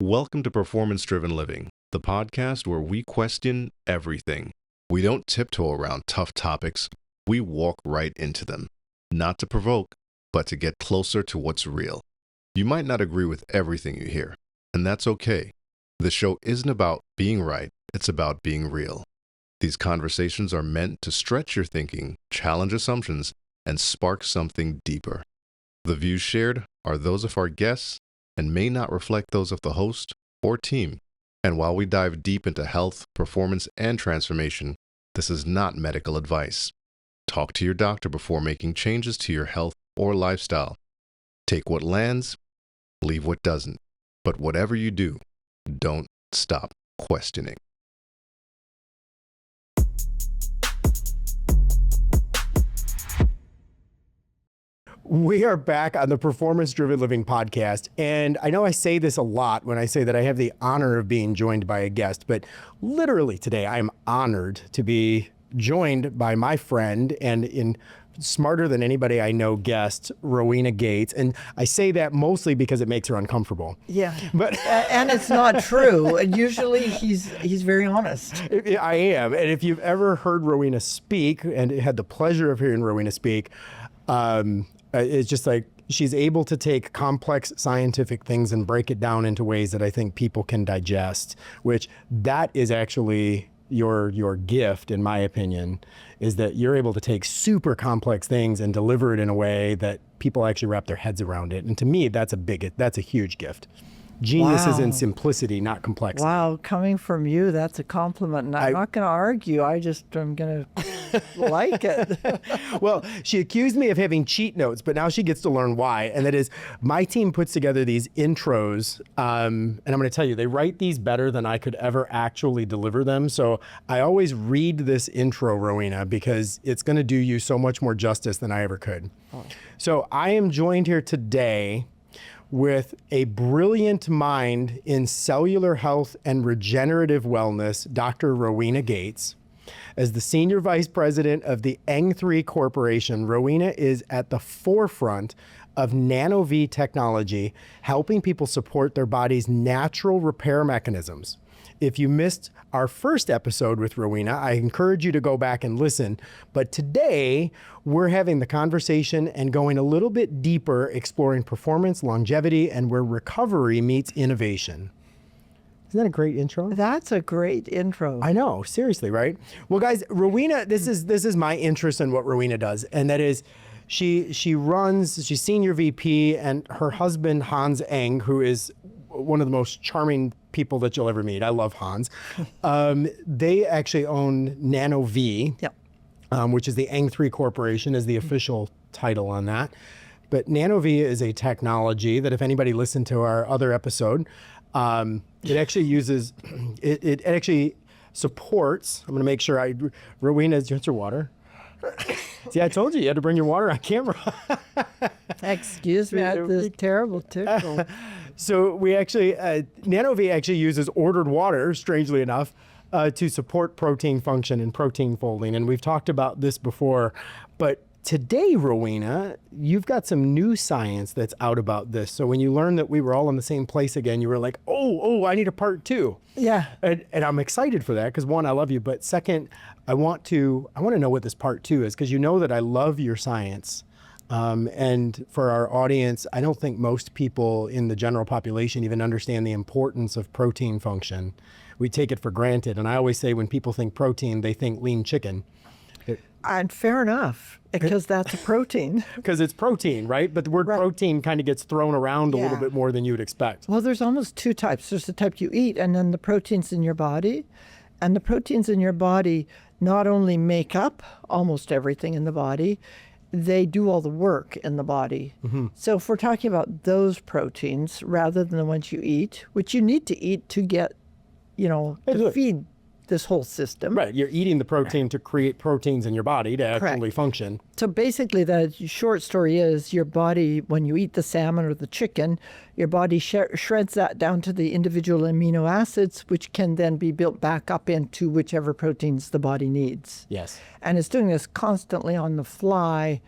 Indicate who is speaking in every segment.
Speaker 1: Welcome to Performance Driven Living, the podcast where we question everything. We don't tiptoe around tough topics, we walk right into them. Not to provoke, but to get closer to what's real. You might not agree with everything you hear, and that's okay. The show isn't about being right, it's about being real. These conversations are meant to stretch your thinking, challenge assumptions, and spark something deeper. The views shared are those of our guests and may not reflect those of the host or team. And while we dive deep into health, performance, and transformation, this is not medical advice. Talk to your doctor before making changes to your health or lifestyle. Take what lands, leave what doesn't. But whatever you do, don't stop questioning.
Speaker 2: We are back on the Performance Driven Living podcast. And I know I say this a lot when I say that I have the honor of being joined by a guest, but literally today I am honored to be joined by my friend and smarter than anybody I know guest, Rowena Gates. And I say that mostly because it makes her uncomfortable.
Speaker 3: Yeah,
Speaker 2: but
Speaker 3: and it's not true. Usually he's very honest.
Speaker 2: I am. And if you've ever heard Rowena speak and had the pleasure of hearing Rowena speak, it's just like she's able to take complex scientific things and break it down into ways that I think people can digest, which that is actually your gift, in my opinion, is that you're able to take super complex things and deliver it in a way that people actually wrap their heads around it. And to me, that's a huge gift. Genius is in simplicity, not complexity.
Speaker 3: Wow, coming from you, that's a compliment. And I'm not going to argue. I'm going to like it.
Speaker 2: Well, she accused me of having cheat notes, but now she gets to learn why. And that is, my team puts together these intros, and I'm going to tell you, they write these better than I could ever actually deliver them. So I always read this intro, Rowena, because it's going to do you so much more justice than I ever could. Oh. So I am joined here today with a brilliant mind in cellular health and regenerative wellness, Dr. Rowena Gates. As the Senior Vice President of the Eng3 Corporation, Rowena is at the forefront of NanoVi technology, helping people support their body's natural repair mechanisms. If you missed our first episode with Rowena, I encourage you to go back and listen. But today, we're having the conversation and going a little bit deeper, exploring performance, longevity, and where recovery meets innovation. Isn't that a great intro?
Speaker 3: That's a great intro.
Speaker 2: I know, seriously, right? Well, guys, Rowena, this is my interest in what Rowena does, and that is she's senior VP, and her husband, Hans Eng, who is one of the most charming people that you'll ever meet. I love Hans. They actually own NanoVi,
Speaker 3: yep.
Speaker 2: Which is the Eng3 Corporation is the official title on that. But NanoVi is a technology that if anybody listened to our other episode, it actually uses, it actually supports, I'm gonna make sure Rowena, drink your water. See, I told you had to bring your water on camera.
Speaker 3: Excuse me, I had this terrible tickle.
Speaker 2: So we actually, NanoVi actually uses ordered water, strangely enough, to support protein function and protein folding. And we've talked about this before, but today, Rowena, you've got some new science that's out about this. So when you learned that we were all in the same place again, you were like, oh, I need a part two.
Speaker 3: Yeah.
Speaker 2: And I'm excited for that because one, I love you. But second, I want to know what this part two is because you know that I love your science. And for our audience, I don't think most people in the general population even understand the importance of protein function. We take it for granted. And I always say when people think protein, they think lean chicken.
Speaker 3: And fair enough, because that's a protein.
Speaker 2: Because it's protein, right? But the word protein kind of gets thrown around a little bit more than you would expect.
Speaker 3: Well, there's almost two types. There's the type you eat and then the proteins in your body. And the proteins in your body not only make up almost everything in the body, they do all the work in the body. Mm-hmm. So if we're talking about those proteins rather than the ones you eat, which you need to eat to get, to feed this whole system.
Speaker 2: Right, you're eating the protein to create proteins in your body to actually function.
Speaker 3: So basically the short story is your body, when you eat the salmon or the chicken, your body shreds that down to the individual amino acids, which can then be built back up into whichever proteins the body needs.
Speaker 2: Yes.
Speaker 3: And it's doing this constantly on the fly,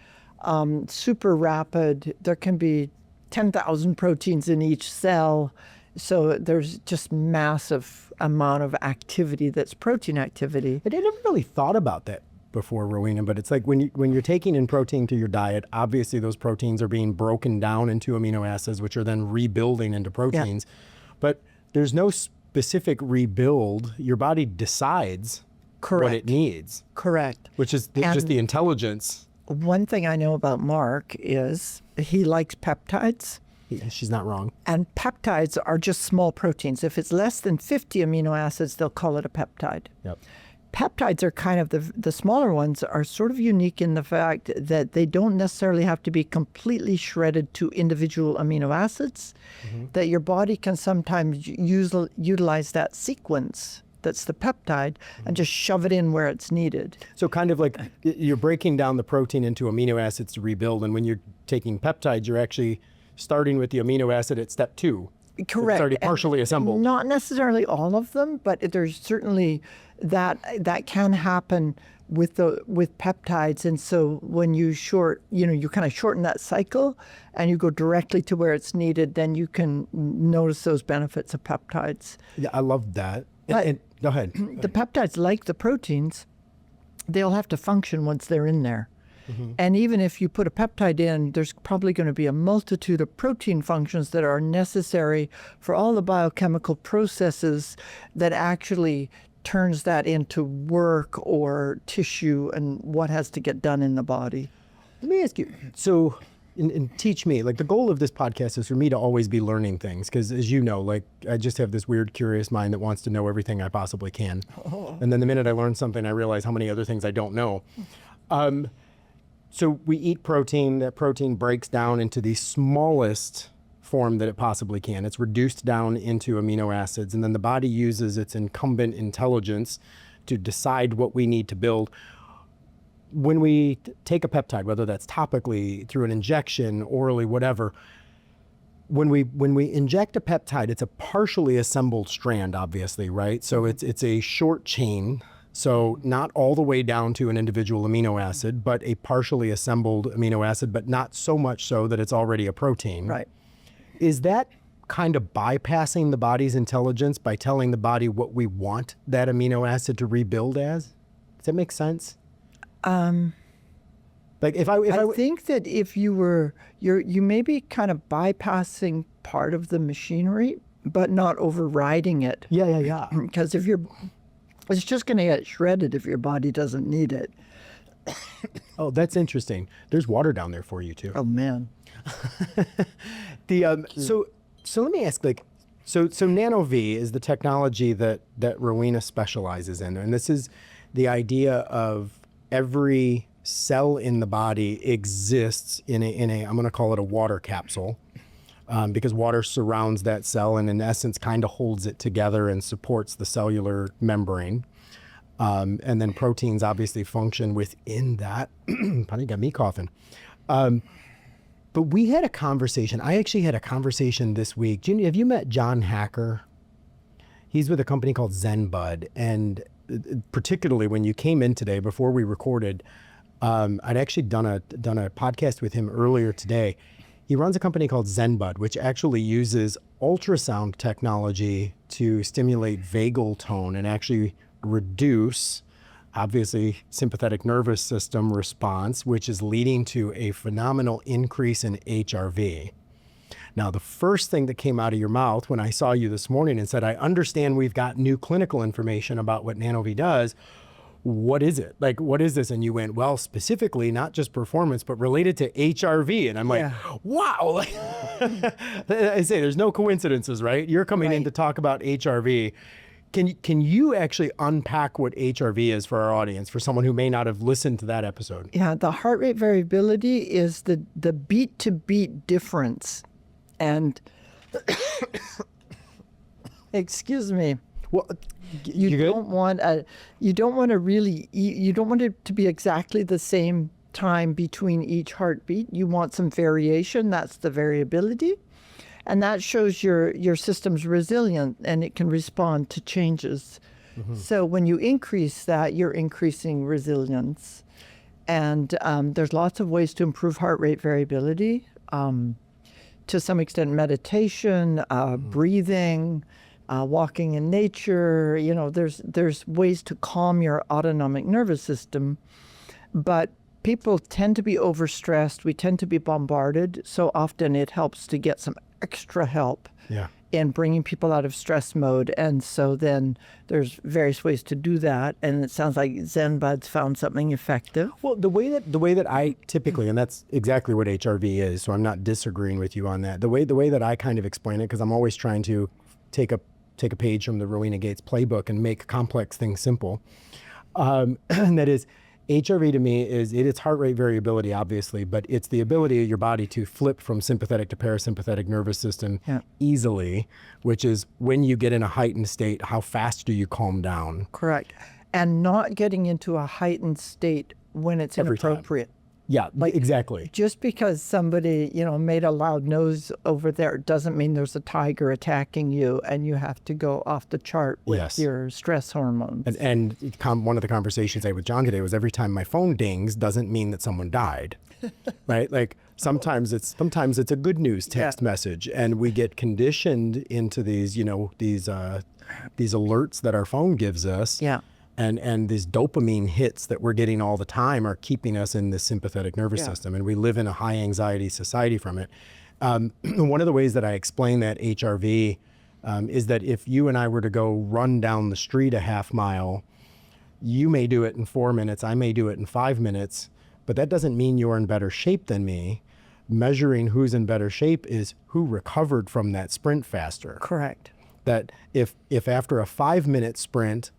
Speaker 3: super rapid. There can be 10,000 proteins in each cell. So there's just massive amount of activity that's protein activity.
Speaker 2: I never really thought about that before, Rowena, but it's like when you're taking in protein to your diet, obviously those proteins are being broken down into amino acids, which are then rebuilding into proteins. Yeah. But there's no specific rebuild. Your body decides what it needs.
Speaker 3: Correct.
Speaker 2: Which is just the intelligence.
Speaker 3: One thing I know about Mark is he likes peptides.
Speaker 2: She's not wrong.
Speaker 3: And peptides are just small proteins. If it's less than 50 amino acids, they'll call it a peptide.
Speaker 2: Yep.
Speaker 3: Peptides are kind of the smaller ones are sort of unique in the fact that they don't necessarily have to be completely shredded to individual amino acids, that your body can sometimes utilize that sequence that's the peptide and just shove it in where it's needed.
Speaker 2: So kind of like you're breaking down the protein into amino acids to rebuild, and when you're taking peptides, you're actually starting with the amino acid at step 2.
Speaker 3: Correct.
Speaker 2: It's already partially assembled.
Speaker 3: Not necessarily all of them, but there's certainly that can happen with peptides. And so when you you kind of shorten that cycle and you go directly to where it's needed, then you can notice those benefits of peptides.
Speaker 2: Yeah, I love that.
Speaker 3: But
Speaker 2: go ahead.
Speaker 3: The peptides, like the proteins, they'll have to function once they're in there. And even if you put a peptide in, there's probably going to be a multitude of protein functions that are necessary for all the biochemical processes that actually turns that into work or tissue and what has to get done in the body.
Speaker 2: Let me ask you, so, and teach me, like the goal of this podcast is for me to always be learning things, because as you know, like I just have this weird, curious mind that wants to know everything I possibly can. And then the minute I learn something, I realize how many other things I don't know. So we eat protein. That protein breaks down into the smallest form that it possibly can. It's reduced down into amino acids, and then the body uses its incumbent intelligence to decide what we need to build. When we take a peptide, whether that's topically, through an injection, orally, whatever, when we inject a peptide, it's a partially assembled strand, obviously, right? So it's a short chain. So not all the way down to an individual amino acid, but a partially assembled amino acid, but not so much so that it's already a protein.
Speaker 3: Right.
Speaker 2: Is that kind of bypassing the body's intelligence by telling the body what we want that amino acid to rebuild as? Does that make sense? Like if I
Speaker 3: think that if you may be kind of bypassing part of the machinery, but not overriding it.
Speaker 2: Yeah.
Speaker 3: Because it's just going to get shredded if your body doesn't need it.
Speaker 2: Oh, that's interesting. There's water down there for you too.
Speaker 3: Oh man.
Speaker 2: So let me ask, like, so NanoVi is the technology that Rowena specializes in, and this is the idea of every cell in the body exists in a I'm going to call it a water capsule. Because water surrounds that cell and in essence kind of holds it together and supports the cellular membrane. And then proteins obviously function within that. Probably got me coughing. But we had a conversation. I actually had a conversation this week. Have you met John Hacker? He's with a company called ZenBud. And particularly when you came in today before we recorded, I'd actually done a podcast with him earlier today. He runs a company called ZenBud, which actually uses ultrasound technology to stimulate vagal tone and actually reduce, obviously, sympathetic nervous system response, which is leading to a phenomenal increase in HRV. Now, the first thing that came out of your mouth when I saw you this morning and said, I understand we've got new clinical information about what NanoVi does. What is it? Like, what is this? And you went, well, specifically, not just performance, but related to HRV. And I'm like, wow. I say there's no coincidences, right? You're coming in to talk about HRV. Can you actually unpack what HRV is for our audience, for someone who may not have listened to that episode?
Speaker 3: Yeah, the heart rate variability is the beat to beat difference. And excuse me.
Speaker 2: Well,
Speaker 3: you don't want it to be exactly the same time between each heartbeat. You want some variation. That's the variability. And that shows your system's resilient and it can respond to changes. Mm-hmm. So when you increase that, you're increasing resilience. And there's lots of ways to improve heart rate variability. to some extent meditation, breathing, walking in nature. You know, there's ways to calm your autonomic nervous system, but people tend to be overstressed. We tend to be bombarded. So often it helps to get some extra help in bringing people out of stress mode. And so then there's various ways to do that. And it sounds like Zen Bud's found something effective.
Speaker 2: Well, the way that I typically, and that's exactly what HRV is, so I'm not disagreeing with you on that. The way that I kind of explain it, because I'm always trying to take a page from the Rowena Gates playbook and make complex things simple. And that is, HRV to me it's heart rate variability, obviously, but it's the ability of your body to flip from sympathetic to parasympathetic nervous system easily, which is when you get in a heightened state, how fast do you calm down?
Speaker 3: Correct. And not getting into a heightened state when it's inappropriate.
Speaker 2: Yeah, exactly.
Speaker 3: Just because somebody, made a loud noise over there doesn't mean there's a tiger attacking you and you have to go off the chart with your stress hormones. And
Speaker 2: one of the conversations I had with John today was every time my phone dings doesn't mean that someone died, right? Like sometimes it's a good news text message, and we get conditioned into these, these alerts that our phone gives us.
Speaker 3: Yeah.
Speaker 2: And these dopamine hits that we're getting all the time are keeping us in the sympathetic nervous system, and we live in a high anxiety society from it. One of the ways that I explain that HRV is that if you and I were to go run down the street a half mile, you may do it in 4 minutes, I may do it in 5 minutes, but that doesn't mean you're in better shape than me. Measuring who's in better shape is who recovered from that sprint faster.
Speaker 3: Correct.
Speaker 2: That if after a 5-minute sprint,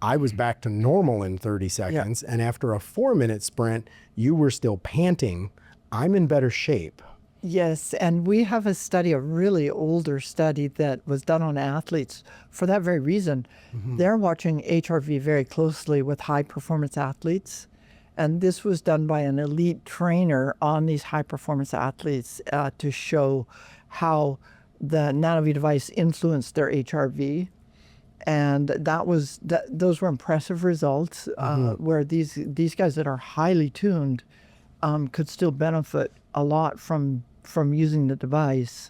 Speaker 2: I was back to normal in 30 seconds, and after a 4-minute sprint, you were still panting, I'm in better shape.
Speaker 3: Yes, and we have a really older study that was done on athletes for that very reason. Mm-hmm. They're watching HRV very closely with high-performance athletes, and this was done by an elite trainer on these high-performance athletes to show how the NanoVi device influenced their HRV. And those were impressive results where these guys that are highly tuned could still benefit a lot from using the device.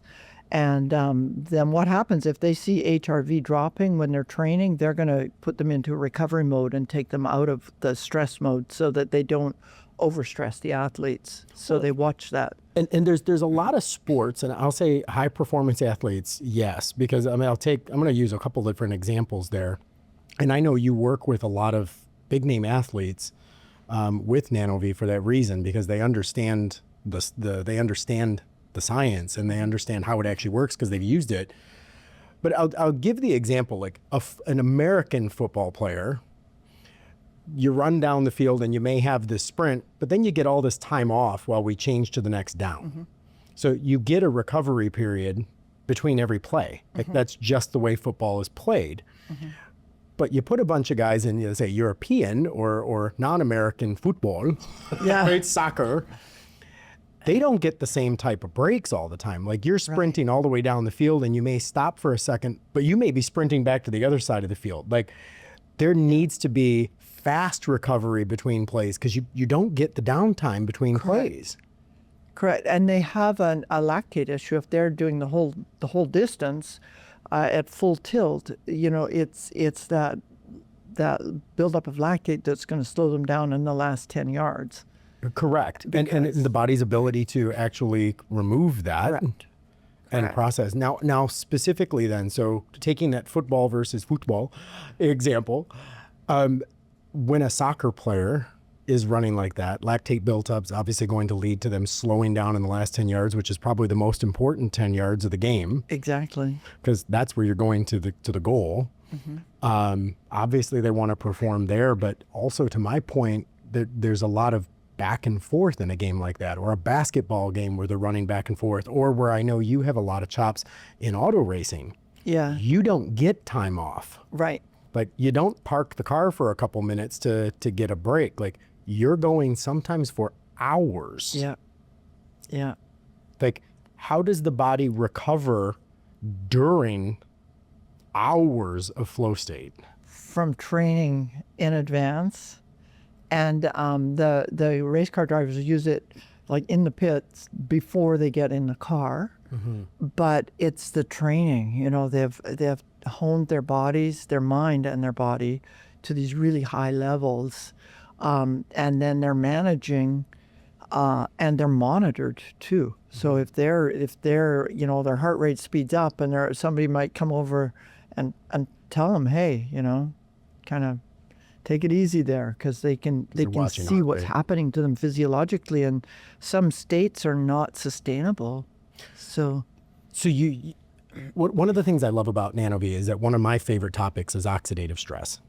Speaker 3: And then what happens if they see HRV dropping when they're training? They're going to put them into recovery mode and take them out of the stress mode so that they don't overstress the athletes. So they watch that.
Speaker 2: And there's a lot of sports, and I'll say high performance athletes, yes, because I'm going to use a couple different examples there. And I know you work with a lot of big name athletes with NanoVi for that reason, because they understand the science and they understand how it actually works because they've used it. But I'll give the example, like an American football player. You run down the field and you may have this sprint, but then you get all this time off while we change to the next down. Mm-hmm. So you get a recovery period between every play. Like that's just the way football is played. Mm-hmm. But you put a bunch of guys in, say, European or non-American football, right, soccer, they don't get the same type of breaks all the time. Like you're sprinting all the way down the field and you may stop for a second, but you may be sprinting back to the other side of the field. Like there needs to be fast recovery between plays because you don't get the downtime between plays.
Speaker 3: Correct. And they have a lactate issue if they're doing the whole distance at full tilt. It's that buildup of lactate that's going to slow them down in the last 10 yards.
Speaker 2: Correct. And the body's ability to actually remove that and process. Now specifically then, so taking that football versus football example, when a soccer player is running like that, lactate built-up is obviously going to lead to them slowing down in the last 10 yards, which is probably the most important 10 yards of the game.
Speaker 3: Exactly.
Speaker 2: Because that's where you're going to the goal. Mm-hmm. Obviously, they want to perform there, but also to my point, there's a lot of back and forth in a game like that, or a basketball game where they're running back and forth, or where I know you have a lot of chops in auto racing.
Speaker 3: Yeah.
Speaker 2: You don't get time off.
Speaker 3: Right.
Speaker 2: Like you don't park the car for a couple minutes to get a break. Like you're going sometimes for hours.
Speaker 3: Yeah. Yeah.
Speaker 2: Like how does the body recover during hours of flow state?
Speaker 3: From training in advance. And the race car drivers use it like in the pits before they get in the car. But it's the training, you know, they've honed their bodies, their mind and their body to these really high levels. And then they're managing and they're monitored too. So if they're, you know, their heart rate speeds up and somebody might come over and tell them, hey, you know, kind of take it easy there, because they can see what's happening to them physiologically, and some states are not sustainable. So
Speaker 2: one of the things I love about NanoVi is that one of my favorite topics is oxidative stress.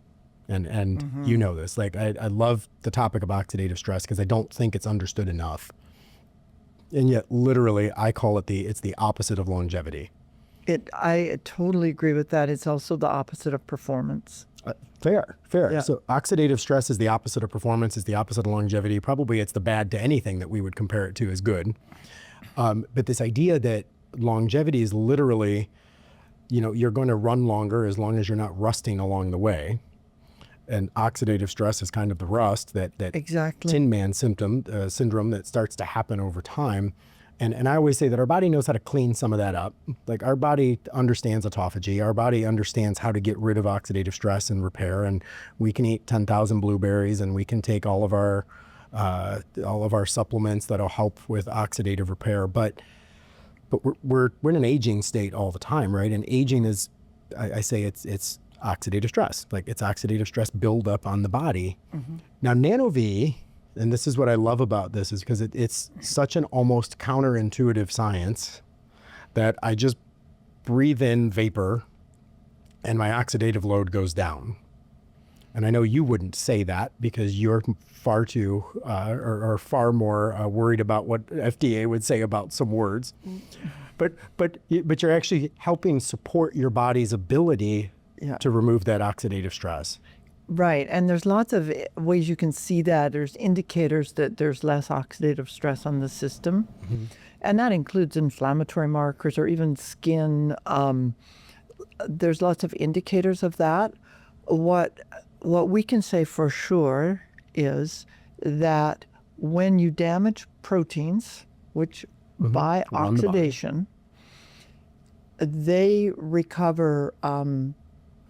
Speaker 2: And you know this, like I love the topic of oxidative stress because I don't think it's understood enough. And yet literally I call it it's the opposite of longevity.
Speaker 3: I totally agree with that. It's also the opposite of performance.
Speaker 2: Fair.
Speaker 3: Yeah.
Speaker 2: So oxidative stress is the opposite of performance, is the opposite of longevity. Probably it's the bad to anything that we would compare it to as good. But this idea that longevity is literally, you know, you're going to run longer as long as you're not rusting along the way. And oxidative stress is kind of the rust, that
Speaker 3: Exactly.
Speaker 2: Tin Man syndrome that starts to happen over time. And I always say that our body knows how to clean some of that up. Like our body understands autophagy. Our body understands how to get rid of oxidative stress and repair. And we can eat 10,000 blueberries, and we can take all of our supplements that'll help with oxidative repair. But we're in an aging state all the time, right? And aging is, I say it's oxidative stress. Like it's oxidative stress build up on the body. Now NanoVi, and this is what I love about this, is because it's such an almost counterintuitive science that I just breathe in vapor and my oxidative load goes down. And I know you wouldn't say that because you're far too, or far more worried about what FDA would say about some words. But you're actually helping support your body's ability to remove that oxidative stress.
Speaker 3: Right, and there's lots of ways you can see that. There's indicators that there's less oxidative stress on the system, and that includes inflammatory markers or even skin. There's lots of indicators of that. What we can say for sure is that when you damage proteins, which by oxidation, they recover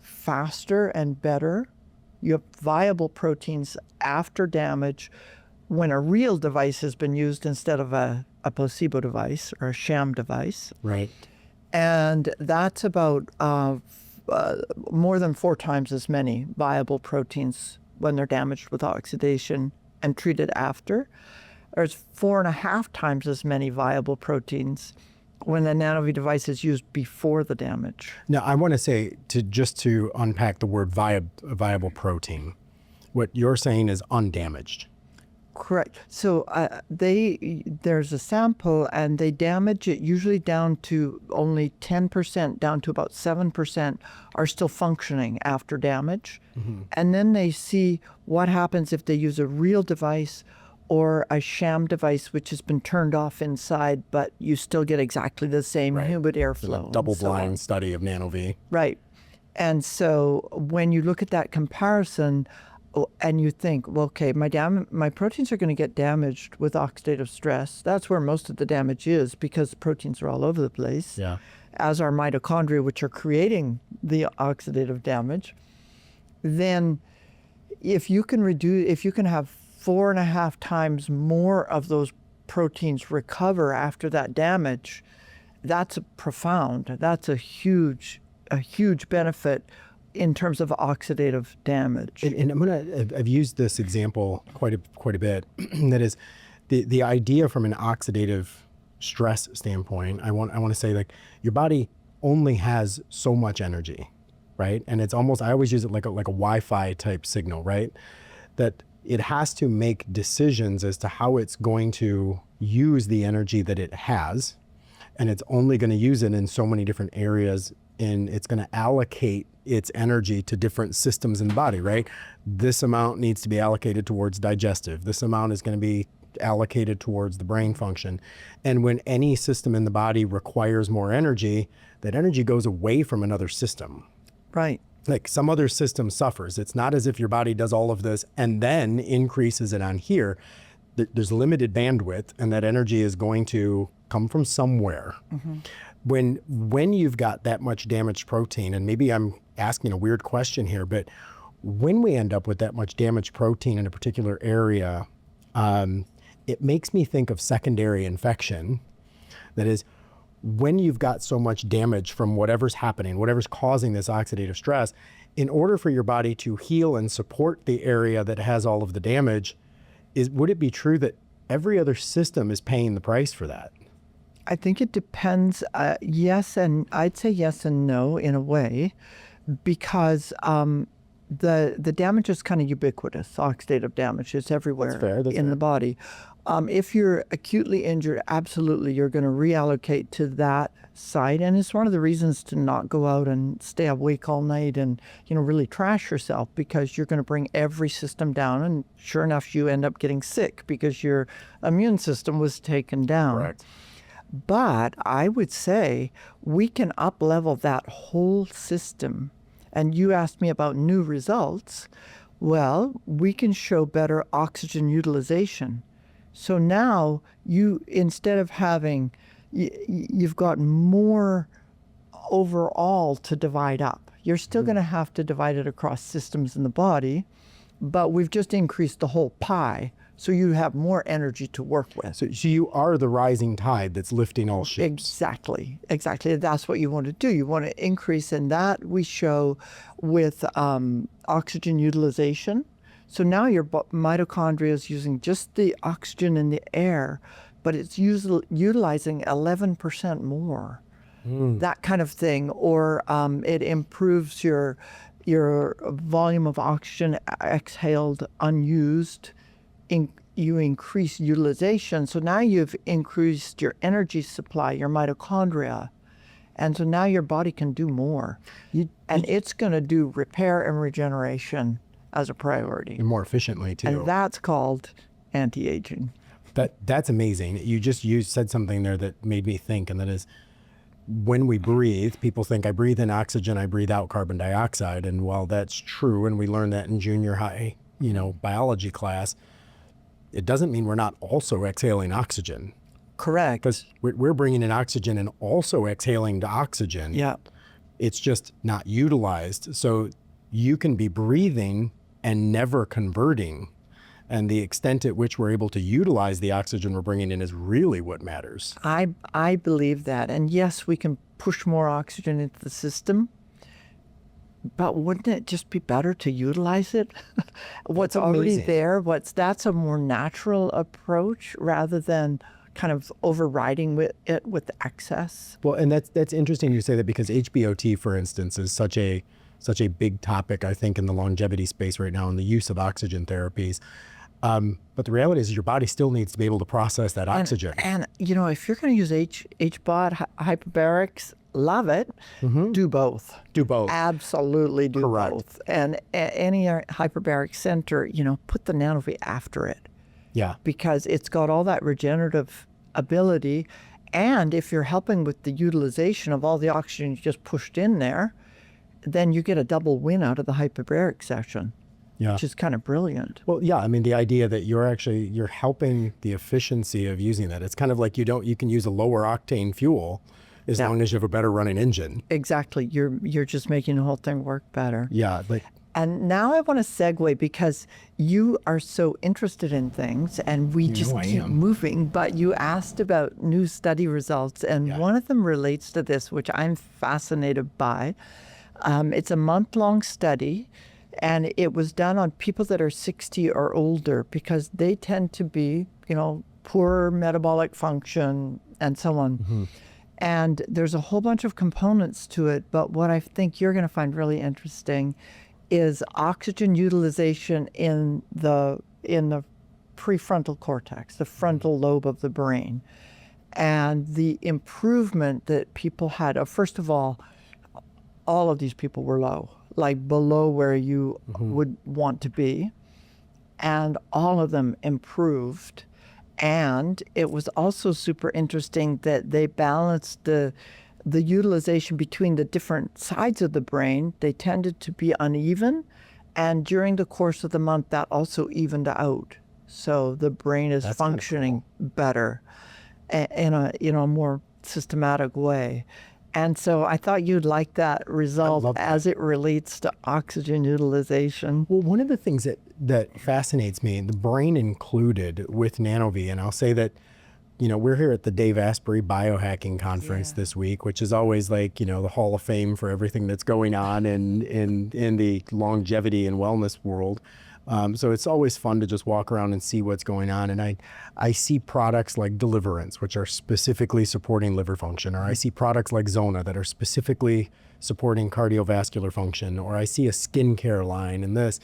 Speaker 3: faster and better. You have viable proteins after damage when a real device has been used instead of a placebo device or a sham device.
Speaker 2: Right.
Speaker 3: And that's about more than 4 times as many viable proteins when they're damaged with oxidation and treated after. There's 4.5 times as many viable proteins when the NanoVi device is used before the damage.
Speaker 2: Now, I want to say, to unpack the word viable protein, what you're saying is undamaged.
Speaker 3: Correct. So there's a sample, and they damage it usually down to only 10%, down to about 7% are still functioning after damage. And then they see what happens if they use a real device or a sham device which has been turned off inside, but you still get exactly the same humid airflow.
Speaker 2: Double-blind study of NanoVi.
Speaker 3: Right. And so when you look at that comparison and you think, well, okay, my proteins are going to get damaged with oxidative stress. That's where most of the damage is, because the proteins are all over the place, as are mitochondria, which are creating the oxidative damage. Then if you can have 4.5 times more of those proteins recover after that damage, that's profound. That's a huge benefit in terms of oxidative damage.
Speaker 2: And I've used this example quite a bit. That is, the idea from an oxidative stress standpoint. I want to say, like, your body only has so much energy, right? And it's almost, I always use it like a Wi-Fi type signal, right? That it has to make decisions as to how it's going to use the energy that it has, and it's only going to use it in so many different areas, and it's going to allocate its energy to different systems in the body, right? This amount needs to be allocated towards digestive. This amount is going to be allocated towards the brain function. And when any system in the body requires more energy, that energy goes away from another system.
Speaker 3: Right.
Speaker 2: Like some other system suffers. It's not as if your body does all of this and then increases it on here. there's limited bandwidth, and that energy is going to come from somewhere. When you've got that much damaged protein, and maybe I'm asking a weird question here, but when we end up with that much damaged protein in a particular area, it makes me think of secondary infection. That is, when you've got so much damage from whatever's happening, whatever's causing this oxidative stress, in order for your body to heal and support the area that has all of the damage, would it be true that every other system is paying the price for that?
Speaker 3: I think it depends. Yes, and I'd say yes and no in a way, because the damage is kind of ubiquitous. Oxidative damage is everywhere.
Speaker 2: That's fair.
Speaker 3: in the body. If you're acutely injured, absolutely, you're going to reallocate to that site, and it's one of the reasons to not go out and stay awake all night and really trash yourself, because you're going to bring every system down, and sure enough, you end up getting sick because your immune system was taken down.
Speaker 2: Correct.
Speaker 3: But I would say we can up-level that whole system. And you asked me about new results. Well, we can show better oxygen utilization. So now instead of having, you've got more overall to divide up. You're still going to have to divide it across systems in the body, but we've just increased the whole pie. So you have more energy to work with.
Speaker 2: So you are the rising tide that's lifting all ships.
Speaker 3: Exactly. That's what you want to do. You want to increase, and that we show with oxygen utilization. So now your mitochondria is using just the oxygen in the air, but it's utilizing 11% more. That kind of thing. Or it improves your volume of oxygen exhaled unused. You increase utilization. So now you've increased your energy supply, your mitochondria. And so now your body can do more. And it's going to do repair and regeneration as a priority.
Speaker 2: And more efficiently, too.
Speaker 3: And that's called anti-aging.
Speaker 2: That's amazing. You said something there that made me think, and that is, when we breathe, people think I breathe in oxygen, I breathe out carbon dioxide. And while that's true, and we learned that in junior high, biology class, it doesn't mean we're not also exhaling oxygen.
Speaker 3: Correct.
Speaker 2: Because we're bringing in oxygen and also exhaling the oxygen.
Speaker 3: Yeah.
Speaker 2: It's just not utilized. So you can be breathing and never converting. And the extent at which we're able to utilize the oxygen we're bringing in is really what matters.
Speaker 3: I believe that. And yes, we can push more oxygen into the system. But wouldn't it just be better to utilize it? What's already there, that's a more natural approach rather than kind of overriding it with excess.
Speaker 2: Well, and that's interesting you say that, because HBOT, for instance, is such a big topic, I think, in the longevity space right now, and the use of oxygen therapies. But the reality is your body still needs to be able to process that oxygen.
Speaker 3: And if you're going to use HBOT, hyperbarics, love it. Do both.
Speaker 2: Do both.
Speaker 3: Absolutely do
Speaker 2: Correct.
Speaker 3: both. And any hyperbaric center, put the NanoVi after it.
Speaker 2: Yeah.
Speaker 3: Because it's got all that regenerative ability. And if you're helping with the utilization of all the oxygen you just pushed in there, then you get a double win out of the hyperbaric session. Yeah. Which is kind of brilliant.
Speaker 2: Well, yeah, I mean, the idea that you're helping the efficiency of using that. It's kind of like you can use a lower octane fuel as long as you have a better running engine.
Speaker 3: Exactly. You're just making the whole thing work better.
Speaker 2: Yeah.
Speaker 3: And now I want to segue, because you are so interested in things, and we just keep moving, but you asked about new study results, and one of them relates to this, which I'm fascinated by. It's a month-long study, and it was done on people that are 60 or older, because they tend to be, poor metabolic function and so on. And there's a whole bunch of components to it, but what I think you're going to find really interesting is oxygen utilization in the prefrontal cortex, the frontal lobe of the brain, and the improvement that people had. First of all of these people were low, like below where you would want to be, and all of them improved. And it was also super interesting that they balanced the utilization between the different sides of the brain. They tended to be uneven, and during the course of the month, that also evened out. so the brain is
Speaker 2: That's kinda
Speaker 3: functioning better in a more systematic way. And so I thought you'd like that result
Speaker 2: love that.
Speaker 3: as it relates to oxygen utilization.
Speaker 2: Well, one of the things that fascinates me, the brain included with NanoVi, and I'll say that, we're here at the Dave Asprey Biohacking Conference this week, which is always like, the Hall of Fame for everything that's going on in the longevity and wellness world. So it's always fun to just walk around and see what's going on. And I see products like Deliverance, which are specifically supporting liver function, or I see products like Zona that are specifically supporting cardiovascular function, or I see a skincare line and this.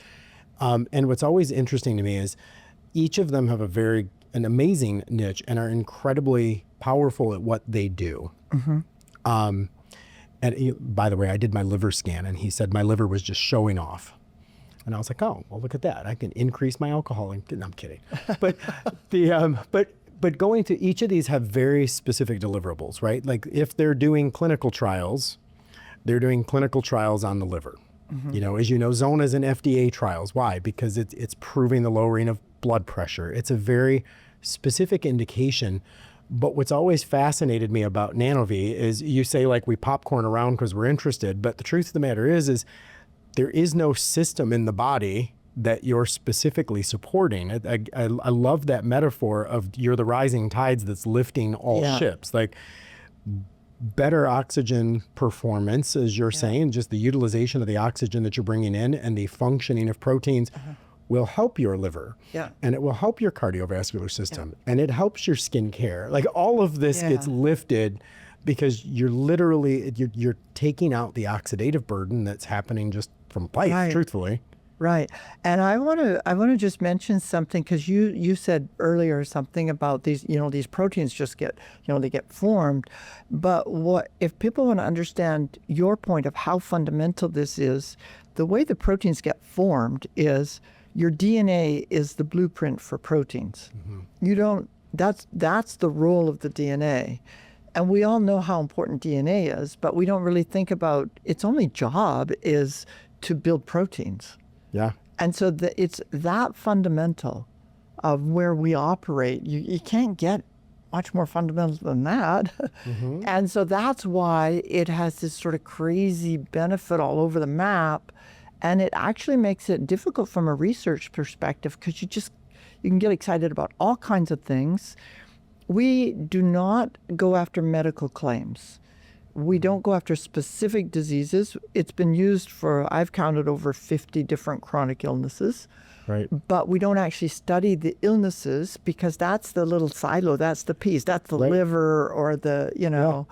Speaker 2: And what's always interesting to me is each of them have an amazing niche and are incredibly powerful at what they do. And by the way, I did my liver scan and he said my liver was just showing off. And I was like, oh, well, look at that. I can increase my alcohol. No, I'm kidding. But but going to each of these have very specific deliverables, right? Like if they're doing clinical trials, they're doing clinical trials on the liver. As you know, Zona is in FDA trials. Why? Because it's proving the lowering of blood pressure. It's a very specific indication. But what's always fascinated me about NanoVi is you say like we popcorn around because we're interested, but the truth of the matter is there is no system in the body that you're specifically supporting. I love that metaphor of you're the rising tides that's lifting all ships. Like better oxygen performance, as you're saying, just the utilization of the oxygen that you're bringing in and the functioning of proteins will help your liver. And it will help your cardiovascular system. And it helps your skin care. Like all of this gets lifted because you're literally, you're taking out the oxidative burden that's happening just from life, truthfully.
Speaker 3: Right. And I want to just mention something because you said earlier something about these, these proteins just get, they get formed. But if people want to understand your point of how fundamental this is, the way the proteins get formed is your DNA is the blueprint for proteins. That's the role of the DNA. And we all know how important DNA is, but we don't really think about its only job is to build proteins. And so it's that fundamental of where we operate. You can't get much more fundamental than that. And so that's why it has this sort of crazy benefit all over the map. And it actually makes it difficult from a research perspective because you can get excited about all kinds of things. We do not go after medical claims. We don't go after specific diseases. It's been used I've counted over 50 different chronic illnesses. But we don't actually study the illnesses because that's the little silo, that's the piece, that's the liver or the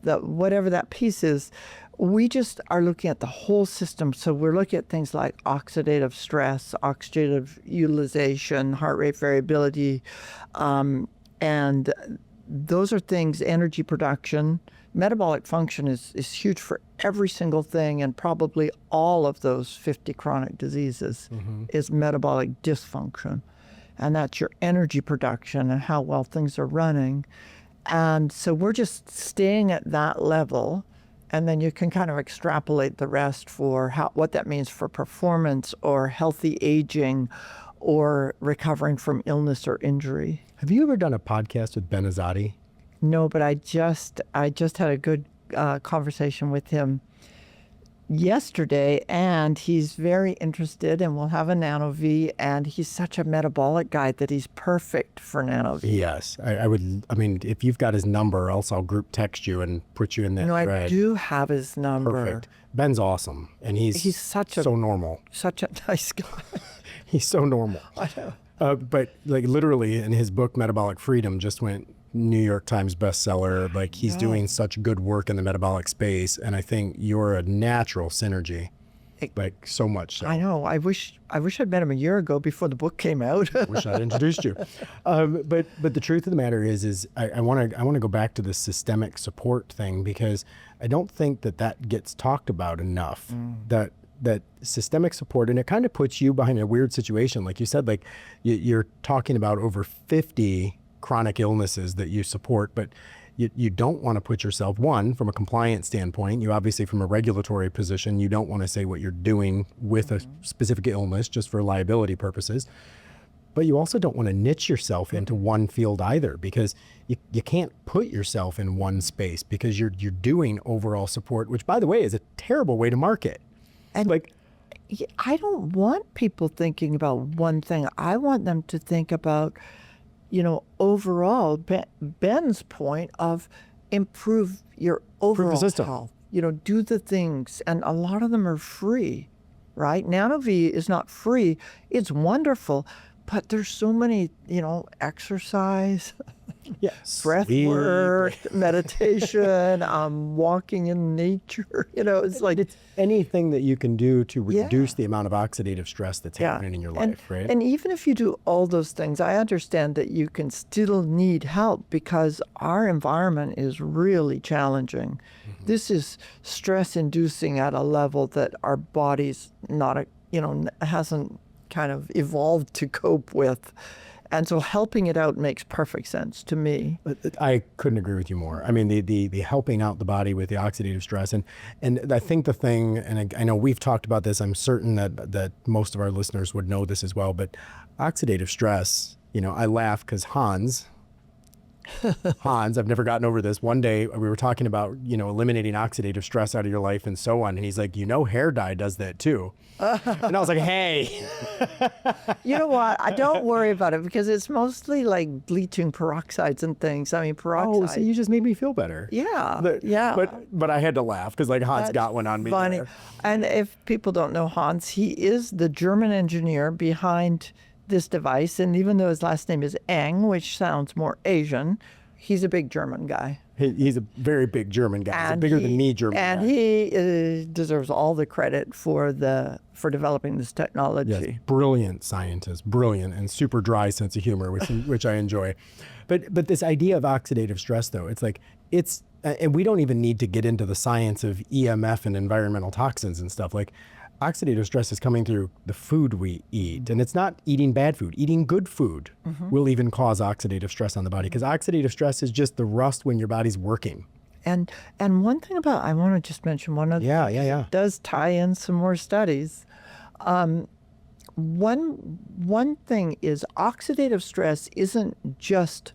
Speaker 3: whatever that piece is. We just are looking at the whole system. So we're looking at things like oxidative stress, oxidative utilization, heart rate variability, and those are things, energy production. Metabolic function is huge for every single thing, and probably all of those 50 chronic diseases is metabolic dysfunction. And that's your energy production and how well things are running. And so we're just staying at that level, and then you can kind of extrapolate the rest for what that means for performance or healthy aging or recovering from illness or injury.
Speaker 2: Have you ever done a podcast with Ben Azadi?
Speaker 3: No, but I just had a good conversation with him yesterday, and he's very interested, and we'll have a NanoVi, and he's such a metabolic guy that he's perfect for NanoVi.
Speaker 2: Yes, I would. I mean, if you've got his number, else I'll group text you and put you in that thread.
Speaker 3: I do have his number.
Speaker 2: Perfect. Ben's awesome, and he's so normal.
Speaker 3: Such a nice guy.
Speaker 2: He's so normal.
Speaker 3: I know.
Speaker 2: But like literally, in his book Metabolic Freedom, just went New York Times bestseller. Like he's doing such good work in the metabolic space, and I think you're a natural synergy. Like so much so.
Speaker 3: I know. I wish I'd met him a year ago before the book came out.
Speaker 2: Wish I'd introduced you. But the truth of the matter is I want to go back to the systemic support thing, because I don't think that gets talked about enough. That systemic support, and it kind of puts you behind a weird situation. Like you said, like you're talking about over 50 chronic illnesses that you support, but you don't want to put yourself, one, from a compliance standpoint, you obviously from a regulatory position, you don't want to say what you're doing with a specific illness just for liability purposes. but you also don't want to niche yourself into one field either, because you can't put yourself in one space, because you're doing overall support, which, by the way, is a terrible way to market.
Speaker 3: And
Speaker 2: like,
Speaker 3: I don't want people thinking about one thing. I want them to think about, overall, Ben's point of improve your overall
Speaker 2: system.
Speaker 3: health. Do the things, and a lot of them are free, right? NanoVi is not free. It's wonderful, but there's so many, exercise, breath work, meditation, walking in nature. It's like
Speaker 2: it's anything that you can do to reduce the amount of oxidative stress that's happening in your life, right?
Speaker 3: And even if you do all those things, I understand that you can still need help, because our environment is really challenging. Mm-hmm. This is stress-inducing at a level that our body's not, hasn't kind of evolved to cope with. And so helping it out makes perfect sense to me.
Speaker 2: I couldn't agree with you more. I mean, the helping out the body with the oxidative stress. And I think the thing, and I know we've talked about this, I'm certain that most of our listeners would know this as well, but oxidative stress, I laugh because Hans, I've never gotten over this. One day we were talking about, eliminating oxidative stress out of your life and so on. And he's like, hair dye does that too. And I was like, hey.
Speaker 3: You know what? I don't worry about it, because it's mostly like bleaching peroxides and things. I mean, peroxide.
Speaker 2: Oh, so you just made me feel better.
Speaker 3: Yeah.
Speaker 2: But I had to laugh because Hans got one on me.
Speaker 3: Funny.
Speaker 2: There.
Speaker 3: And if people don't know Hans, he is the German engineer behind this device. And even though his last name is Eng, which sounds more Asian, he's a big German guy.
Speaker 2: He's a very big German guy. He's a bigger than me German guy.
Speaker 3: And he deserves all the credit for developing this technology.
Speaker 2: Yes, brilliant scientist, brilliant, and super dry sense of humor, which I enjoy. But this idea of oxidative stress, though, and we don't even need to get into the science of EMF and environmental toxins and stuff. Like, oxidative stress is coming through the food we eat, and it's not eating bad food. Eating good food will even cause oxidative stress on the body, because oxidative stress is just the rust when your body's working.
Speaker 3: And one thing I want to just mention one other thing. It does tie in some more studies. One thing is oxidative stress isn't just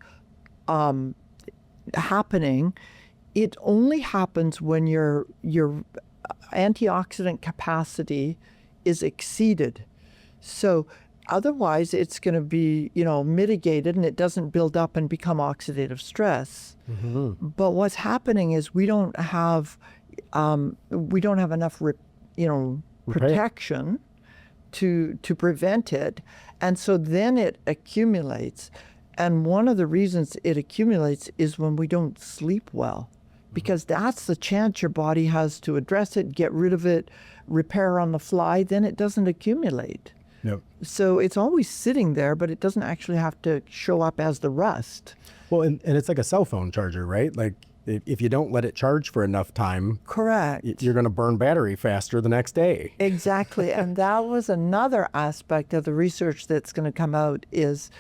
Speaker 3: happening. It only happens when your antioxidant capacity is exceeded. So otherwise it's going to be, mitigated, and it doesn't build up and become oxidative stress. Mm-hmm. But what's happening is we don't have enough, protection to prevent it. And so then it accumulates. And one of the reasons it accumulates is when we don't sleep well, because that's the chance your body has to address it, get rid of it, repair on the fly. Then it doesn't accumulate.
Speaker 2: Yep.
Speaker 3: So it's always sitting there, but it doesn't actually have to show up as the rust.
Speaker 2: Well, and it's like a cell phone charger, right? Like, if you don't let it charge for enough time,
Speaker 3: correct,
Speaker 2: you're going to burn battery faster the next day.
Speaker 3: Exactly. And that was another aspect of the research that's going to come out, is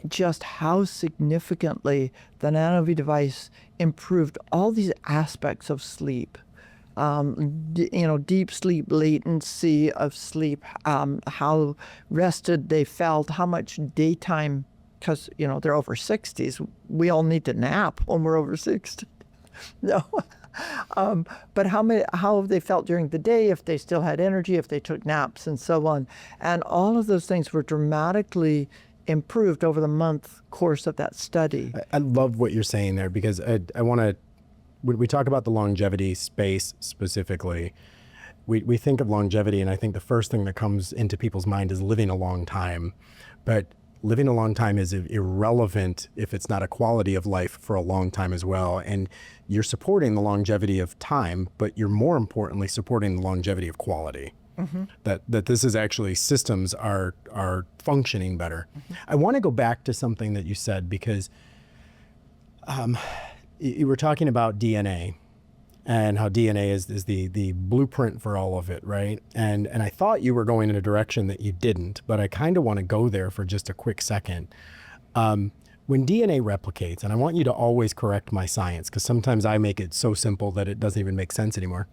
Speaker 3: just how significantly the NanoVi device improved all these aspects of sleep. Deep sleep, latency of sleep, how rested they felt, how much daytime, because, they're over 60s. We all need to nap when we're over 60. No. But how they felt during the day, if they still had energy, if they took naps, and so on. And all of those things were dramatically improved over the month course of that study.
Speaker 2: I love what you're saying there, because I want to, when we talk about the longevity space specifically, we think of longevity, and I think the first thing that comes into people's mind is living a long time. But living a long time is irrelevant if it's not a quality of life for a long time as well. And you're supporting the longevity of time, but you're more importantly supporting the longevity of quality. Mm-hmm. That this is actually, systems are functioning better. Mm-hmm. I want to go back to something that you said, because you were talking about DNA and how DNA is the blueprint for all of it, right? And I thought you were going in a direction that you didn't, but I kind of want to go there for just a quick second. When DNA replicates, and I want you to always correct my science, because sometimes I make it so simple that it doesn't even make sense anymore,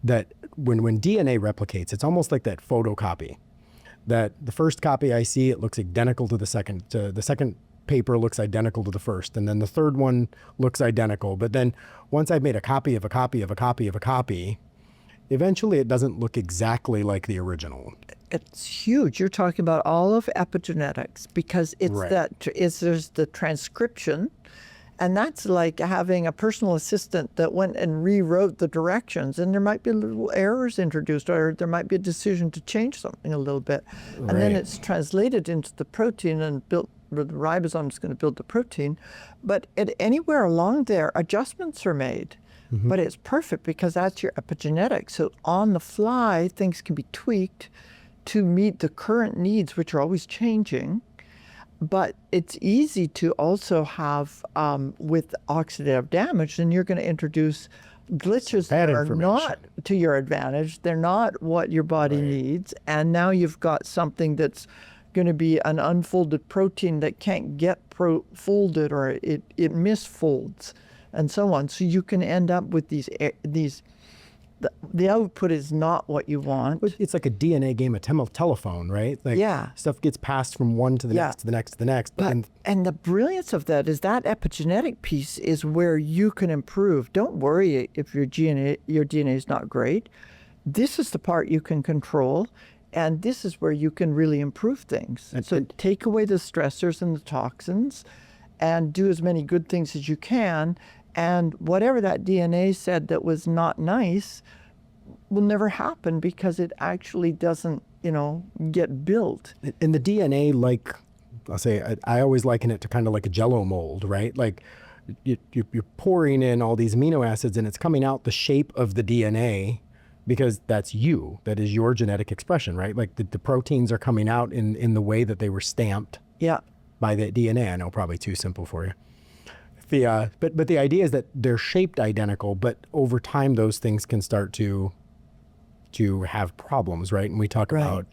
Speaker 2: that when DNA replicates, it's almost like that photocopy. that the first copy I see, it looks identical to the second. The second paper looks identical to the first, and then the third one looks identical. But then once I've made a copy of a copy of a copy of a copy, eventually it doesn't look exactly like the original.
Speaker 3: It's huge. You're talking about all of epigenetics because it's
Speaker 2: Right.
Speaker 3: there's the transcription, and that's like having a personal assistant that went and rewrote the directions, and there might be little errors introduced, or there might be a decision to change something a little bit, and then
Speaker 2: Right.
Speaker 3: it's translated into the protein and built. The ribosome is going to build the protein, but anywhere along there, adjustments are made. But it's perfect because that's your epigenetics. So on the fly, things can be tweaked to meet the current needs, which are always changing. But it's easy to also have, with oxidative damage, then you're going to introduce glitches
Speaker 2: Bad
Speaker 3: that are
Speaker 2: information.
Speaker 3: not to your advantage. They're not what your body needs. And now you've got something that's going to be an unfolded protein that can't get folded, or it misfolds and so on. So you can end up with these the output is not what you want.
Speaker 2: It's like a DNA game of telephone, right? Like
Speaker 3: Yeah.
Speaker 2: stuff gets passed from one to the
Speaker 3: Yeah.
Speaker 2: next to the next to the next.
Speaker 3: And the brilliance of that is that epigenetic piece is where you can improve. Don't worry if your DNA is not great. This is the part you can control, and this is where you can really improve things. So take away the stressors and the toxins and do as many good things as you can, and whatever that DNA said that was not nice will never happen because it actually doesn't, get built.
Speaker 2: in the DNA, like I'll say, I always liken it to kind of like a Jello mold, right? Like you're pouring in all these amino acids, and it's coming out the shape of the DNA because that's you. That is your genetic expression, right? Like the proteins are coming out in the way that they were stamped
Speaker 3: Yeah.
Speaker 2: by the DNA. I know, probably too simple for you. But the idea is that they're shaped identical, but over time those things can start to have problems, right? And we talk
Speaker 3: Right.
Speaker 2: about,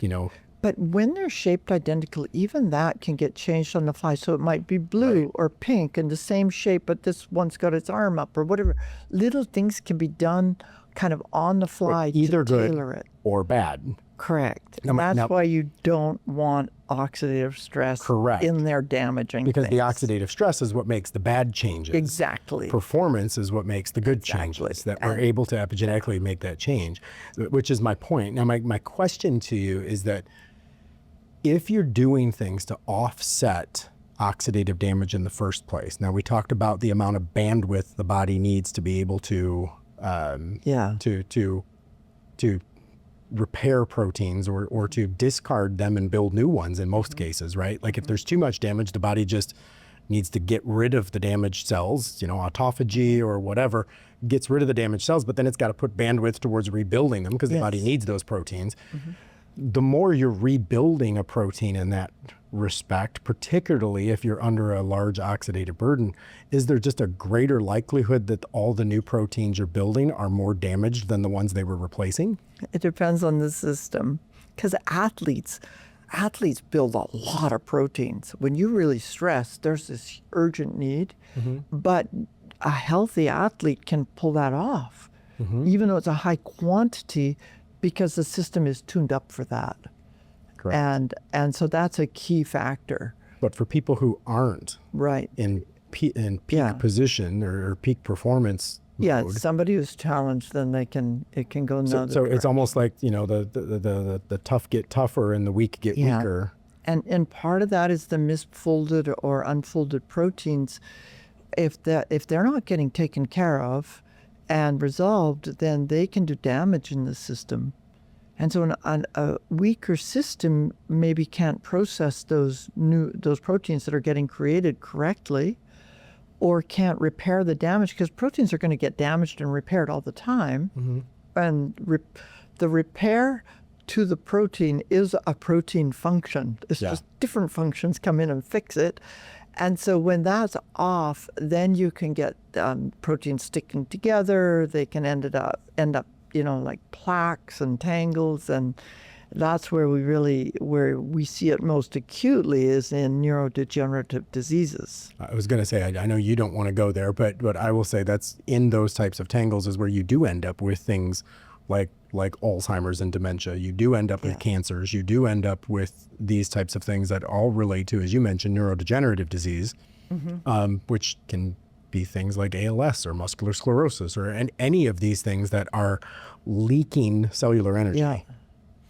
Speaker 3: But when they're shaped identical, even that can get changed on the fly. So it might be blue or pink and the same shape, but this one's got its arm up or whatever. Little things can be done kind of on the fly
Speaker 2: either
Speaker 3: to
Speaker 2: good
Speaker 3: tailor it.
Speaker 2: or bad.
Speaker 3: Correct.
Speaker 2: Now-
Speaker 3: And that's
Speaker 2: now-
Speaker 3: why you don't want oxidative stress
Speaker 2: Correct.
Speaker 3: in there damaging
Speaker 2: Because the
Speaker 3: things.
Speaker 2: oxidative stress is what makes the bad changes.
Speaker 3: Exactly.
Speaker 2: Performance is what makes the good changes, that we're able to epigenetically make that change, which is my point. Now, my question to you is that if you're doing things to offset oxidative damage in the first place, now we talked about the amount of bandwidth the body needs to be able to to repair proteins or to discard them and build new ones in most cases, right? Like if there's too much damage, the body just needs to get rid of the damaged cells, autophagy or whatever, gets rid of the damaged cells, but then it's got to put bandwidth towards rebuilding them because the body needs those proteins. The more you're rebuilding a protein in that respect, particularly if you're under a large oxidative burden, is there just a greater likelihood that all the new proteins you're building are more damaged than the ones they were replacing?
Speaker 3: It depends on the system. Because athletes build a lot of proteins. When you really stress, there's this urgent need, but a healthy athlete can pull that off, even though it's a high quantity, because the system is tuned up for that.
Speaker 2: Correct.
Speaker 3: And so that's a key factor.
Speaker 2: But for people who aren't
Speaker 3: Right.
Speaker 2: in peak
Speaker 3: Yeah.
Speaker 2: position or peak performance
Speaker 3: Yeah,
Speaker 2: mode,
Speaker 3: somebody who's challenged, then it can go another
Speaker 2: so it's
Speaker 3: direction.
Speaker 2: almost like the tough get tougher and the weak get
Speaker 3: Yeah.
Speaker 2: weaker.
Speaker 3: And part of that is the misfolded or unfolded proteins. If they're not getting taken care of and resolved, then they can do damage in the system. And so a weaker system maybe can't process those proteins that are getting created correctly, or can't repair the damage, because proteins are going to get damaged and repaired all the time. And the repair to the protein is a protein function. It's just different functions come in and fix it. And so when that's off, then you can get proteins sticking together. They can end up like plaques and tangles, and that's where we see it most acutely is in neurodegenerative diseases.
Speaker 2: I was going to say, I know you don't want to go there, but I will say that's in those types of tangles is where you do end up with things like like Alzheimer's and dementia. You do end up with cancers. You do end up with these types of things that all relate to, as you mentioned, neurodegenerative disease, which can be things like ALS or muscular sclerosis or any of these things that are leaking cellular energy.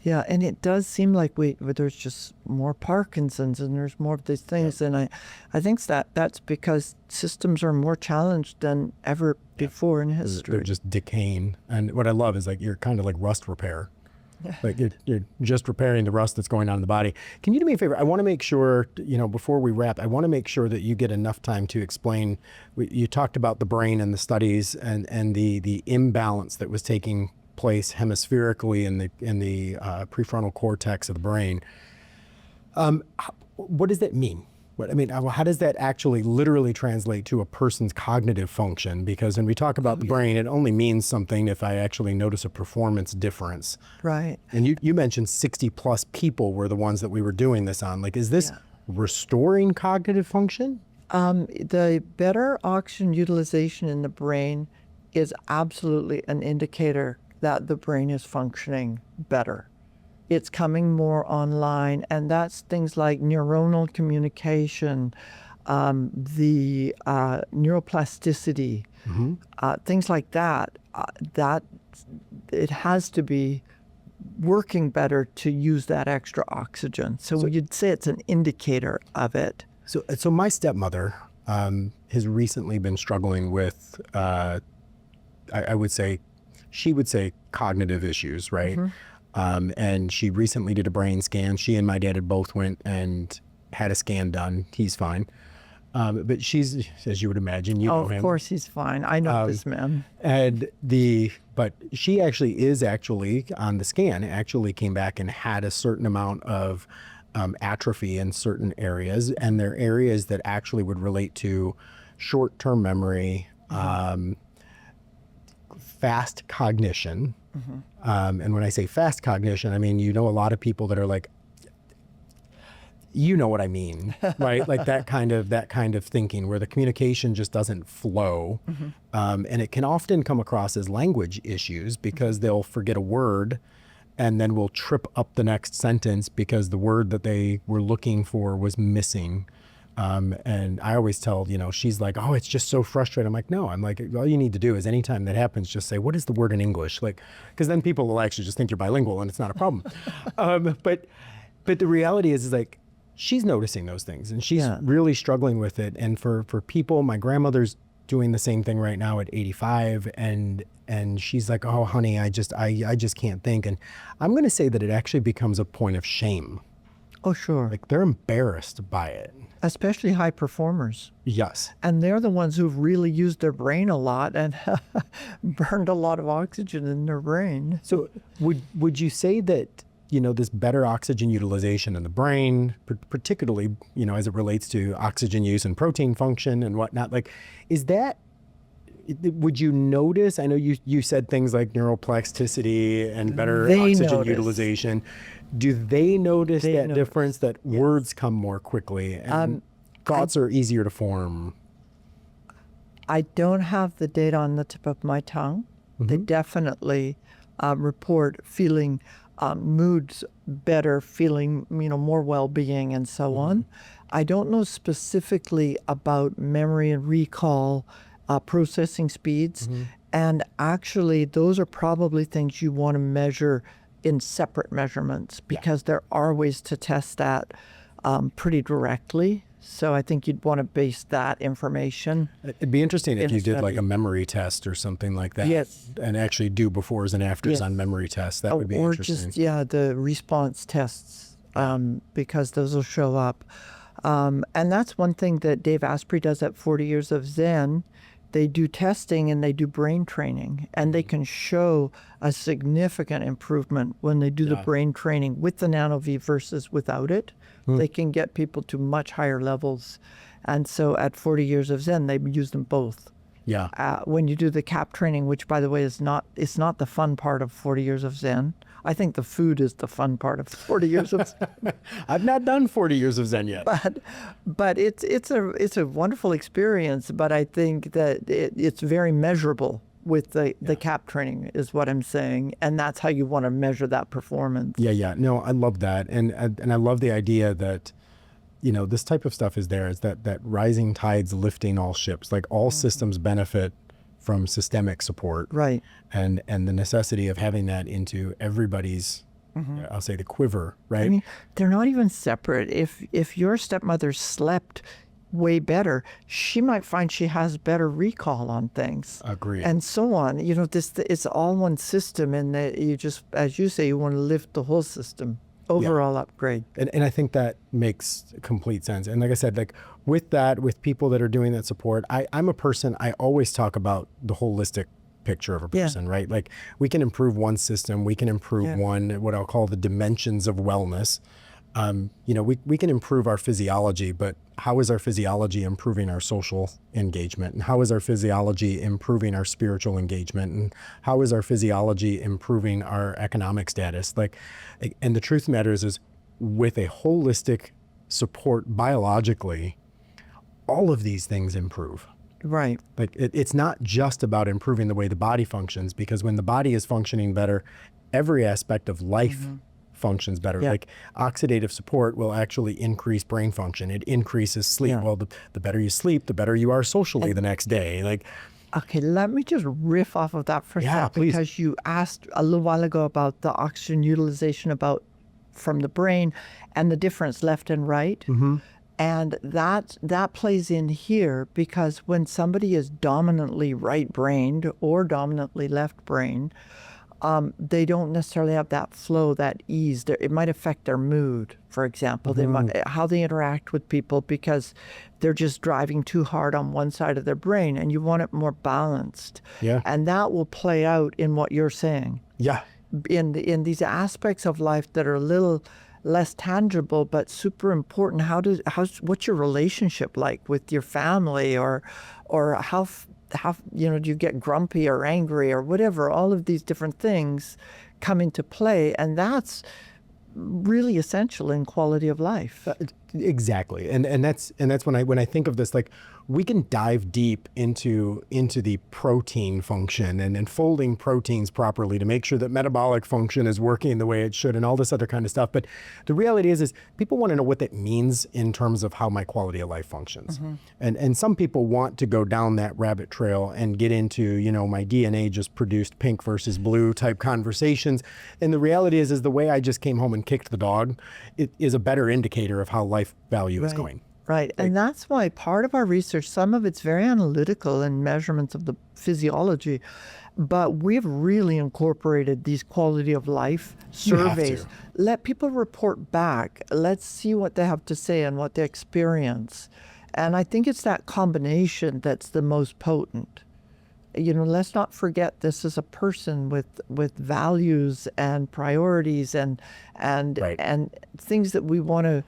Speaker 3: Yeah, and it does seem like there's just more Parkinson's and there's more of these things. And I think that's because systems are more challenged than ever before in history.
Speaker 2: They're just decaying. And what I love is like you're kind of like rust repair. Like you're just repairing the rust that's going on in the body. Can you do me a favor? I want to make sure, before we wrap, I want to make sure that you get enough time to explain. You talked about the brain and the studies and the imbalance that was taking place hemispherically in the prefrontal cortex of the brain. What does that mean? How does that actually literally translate to a person's cognitive function? Because when we talk about the brain, it only means something if I actually notice a performance difference.
Speaker 3: Right.
Speaker 2: And you mentioned 60 plus people were the ones that we were doing this on. Like, is this restoring cognitive function?
Speaker 3: The better oxygen utilization in the brain is absolutely an indicator that the brain is functioning better. It's coming more online, and that's things like neuronal communication, the neuroplasticity, things like that. That it has to be working better to use that extra oxygen. So you'd say it's an indicator of it.
Speaker 2: So my stepmother has recently been struggling with, I would say, she would say cognitive issues, right? And she recently did a brain scan. She and my dad had both went and had a scan done. He's fine. But she's, as you would imagine, you know him.
Speaker 3: Of course he's fine. I know this man.
Speaker 2: But she is actually on the scan, actually came back and had a certain amount of atrophy in certain areas. And they're areas that actually would relate to short-term memory, fast cognition. And when I say fast cognition, I mean, a lot of people that are like, you know what I mean, right? Like that kind of thinking where the communication just doesn't flow. And it can often come across as language issues because they'll forget a word and then will trip up the next sentence because the word that they were looking for was missing. And I always tell, she's like, oh, it's just so frustrating. I'm like, no, all you need to do is anytime that happens, just say, what is the word in English? Like, because then people will actually just think you're bilingual and it's not a problem. But the reality is like, she's noticing those things and she's really struggling with it. And for people, my grandmother's doing the same thing right now at 85. And she's like, oh, honey, I just can't think. And I'm going to say that it actually becomes a point of shame.
Speaker 3: Oh, sure.
Speaker 2: Like they're embarrassed by it.
Speaker 3: Especially high performers.
Speaker 2: Yes.
Speaker 3: And they're the ones who've really used their brain a lot and burned a lot of oxygen in their brain.
Speaker 2: So would you say that, this better oxygen utilization in the brain, particularly, as it relates to oxygen use and protein function and whatnot, like, would you notice, I know you said things like neuroplasticity and better oxygen utilization. Do they notice difference that words come more quickly and thoughts are easier to form?
Speaker 3: I don't have the data on the tip of my tongue. They definitely report feeling moods better, feeling more well-being and so on. I don't know specifically about memory and recall, processing speeds, and actually those are probably things you want to measure in separate measurements because there are ways to test that pretty directly. So I think you'd want to base that information.
Speaker 2: It'd be interesting if you did like a memory test or something like that.
Speaker 3: Yes.
Speaker 2: And actually do befores and afters on memory tests. That would be interesting.
Speaker 3: Or just, the response tests because those will show up. And that's one thing that Dave Asprey does at 40 Years of Zen. They do testing and they do brain training, and they can show a significant improvement when they do the brain training with the NanoVi versus without it. They can get people to much higher levels. And so at 40 Years of Zen, they use them both.
Speaker 2: Yeah.
Speaker 3: When you do the CAP training, which by the way it's not the fun part of 40 Years of Zen. I think the food is the fun part of 40 Years of Zen.
Speaker 2: I've not done 40 Years of Zen yet.
Speaker 3: But it's a wonderful experience. But I think that it's very measurable with the cap training is what I'm saying. And that's how you want to measure that performance.
Speaker 2: Yeah. No, I love that. And I love the idea that, this type of stuff is there, is that rising tides lifting all ships, like all systems benefit from systemic support.
Speaker 3: Right.
Speaker 2: And the necessity of having that into everybody's, I'll say, the quiver, right?
Speaker 3: I mean, they're not even separate. If your stepmother slept way better, she might find she has better recall on things.
Speaker 2: Agreed.
Speaker 3: And so on. It's all one system, and that you just, as you say, you want to lift the whole system. Overall upgrade.
Speaker 2: And I think that makes complete sense. And like I said, like with people that are doing that support, I'm a person, I always talk about the holistic picture of a person, right? Like we can improve one system, we can improve one, what I'll call the dimensions of wellness. We can improve our physiology, but how is our physiology improving our social engagement? And how is our physiology improving our spiritual engagement? And how is our physiology improving our economic status? And the truth of the matter is with a holistic support biologically, all of these things improve.
Speaker 3: Right.
Speaker 2: Like it's not just about improving the way the body functions, because when the body is functioning better, every aspect of life functions better.
Speaker 3: Yeah.
Speaker 2: Like oxidative support will actually increase brain function. It increases sleep.
Speaker 3: Yeah.
Speaker 2: Well, the better you sleep, the better you are socially the next day.
Speaker 3: Okay, let me just riff off of that for a second,
Speaker 2: please.
Speaker 3: because you asked a little while ago about the oxygen utilization from the brain and the difference left and right. Mm-hmm. And that plays in here, because when somebody is dominantly right-brained or dominantly left-brained, they don't necessarily have that flow, that ease. It might affect their mood, for example, how they interact with people, because they're just driving too hard on one side of their brain, and you want it more balanced.
Speaker 2: Yeah.
Speaker 3: And that will play out in what you're saying.
Speaker 2: Yeah.
Speaker 3: In these aspects of life that are a little less tangible but super important. What's your relationship like with your family, or how do you get grumpy or angry or whatever? All of these different things come into play, and that's really essential in quality of life.
Speaker 2: Exactly. And that's when I think of this, like we can dive deep into the protein function and folding proteins properly to make sure that metabolic function is working the way it should and all this other kind of stuff. But the reality is people want to know what that means in terms of how my quality of life functions. And some people want to go down that rabbit trail and get into, my DNA just produced pink versus blue type conversations. And the reality is the way I just came home and kicked the dog, it is a better indicator of how life value is going.
Speaker 3: Right. And that's why part of our research, some of it's very analytical and measurements of the physiology, but we've really incorporated these quality of life surveys. Let people report back. Let's see what they have to say and what they experience. And I think it's that combination that's the most potent. Let's not forget this is a person with values and priorities and things that we want to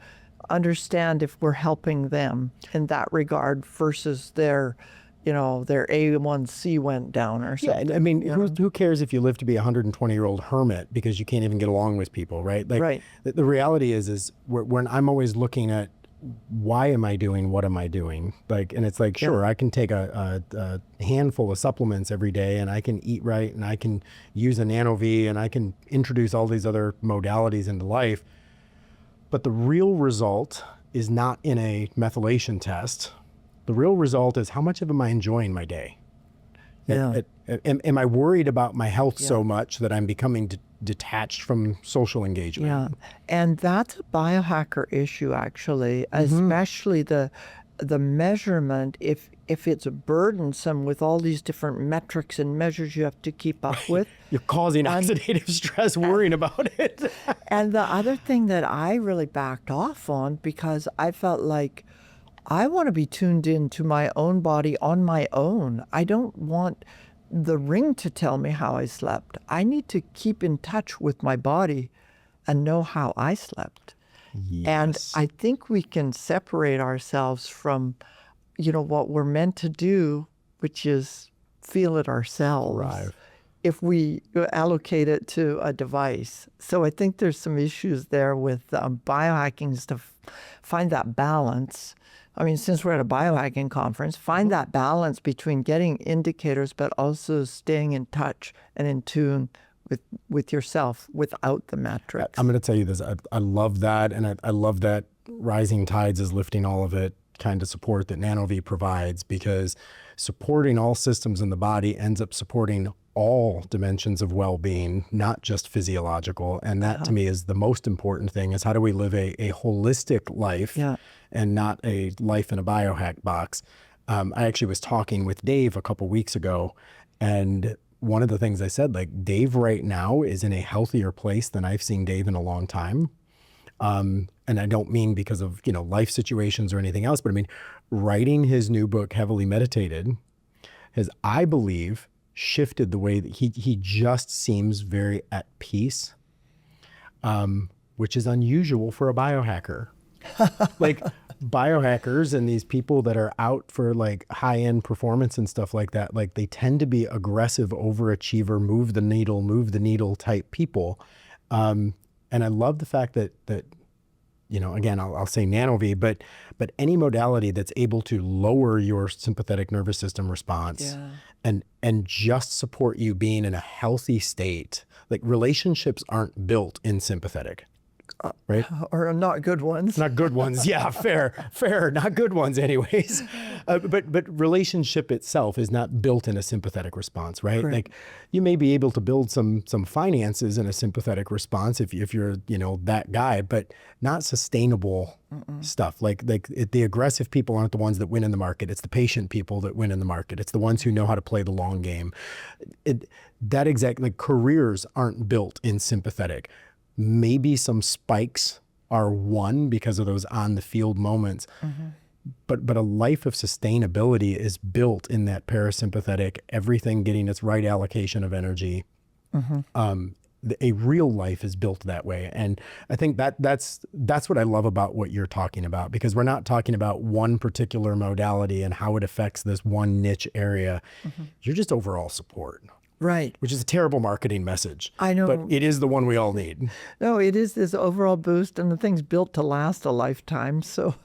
Speaker 3: understand if we're helping them in that regard versus their A1C went down or something.
Speaker 2: Yeah, I mean, who cares if you live to be a 120-year-old hermit because you can't even get along with people, right?
Speaker 3: Right.
Speaker 2: The reality is when I'm always looking at why am I doing what am I doing? And it's like, sure, I can take a handful of supplements every day, and I can eat right, and I can use a NanoVi, and I can introduce all these other modalities into life. But the real result is not in a methylation test. The real result is how much am I enjoying my day?
Speaker 3: Yeah.
Speaker 2: Am I worried about my health so much that I'm becoming detached from social engagement?
Speaker 3: Yeah, and that's a biohacker issue, actually, especially the measurement. If it's burdensome with all these different metrics and measures you have to keep up with.
Speaker 2: You're causing oxidative stress worrying about it.
Speaker 3: And the other thing that I really backed off on, because I felt like I want to be tuned into my own body on my own. I don't want the ring to tell me how I slept. I need to keep in touch with my body and know how I slept.
Speaker 2: Yes.
Speaker 3: And I think we can separate ourselves from, what we're meant to do, which is feel it ourselves.
Speaker 2: Right.
Speaker 3: If we allocate it to a device. So I think there's some issues there with biohacking to find that balance. I mean, since we're at a biohacking conference, find that balance between getting indicators, but also staying in touch and in tune with yourself without the metrics.
Speaker 2: I'm going to tell you this. I love that. And I love that Rising Tides is lifting all of it kind of support that NanoVi provides, because supporting all systems in the body ends up supporting all dimensions of well-being, not just physiological. And that to me is the most important thing, is how do we live a holistic life and not a life in a biohack box. I actually was talking with Dave a couple weeks ago, and one of the things I said, like, Dave right now is in a healthier place than I've seen Dave in a long time. And I don't mean because of, life situations or anything else, but I mean, writing his new book, Heavily Meditated, has, I believe, shifted the way that he just seems very at peace, which is unusual for a biohacker. Like, biohackers and these people that are out for like high-end performance and stuff like that, like, they tend to be aggressive, overachiever, move the needle type people. And I love the fact that again, I'll say NanoVi, but any modality that's able to lower your sympathetic nervous system response and just support you being in a healthy state. Like, relationships aren't built in sympathetic. Right?
Speaker 3: Or not good ones.
Speaker 2: Not good ones. Yeah, fair. Not good ones anyways. But relationship itself is not built in a sympathetic response, right?
Speaker 3: Correct.
Speaker 2: Like, you may be able to build some finances in a sympathetic response if you're, that guy, but not sustainable stuff. Like the aggressive people aren't the ones that win in the market. It's the patient people that win in the market. It's the ones who know how to play the long game. Careers aren't built in sympathetic. Maybe some spikes are won because of those on the field moments, but a life of sustainability is built in that parasympathetic, everything getting its right allocation of energy. A real life is built that way. And I think that's what I love about what you're talking about, because we're not talking about one particular modality and how it affects this one niche area. You're just overall support.
Speaker 3: Right.
Speaker 2: Which is a terrible marketing message.
Speaker 3: I know.
Speaker 2: But it is the one we all need.
Speaker 3: No, it is this overall boost, and the thing's built to last a lifetime. So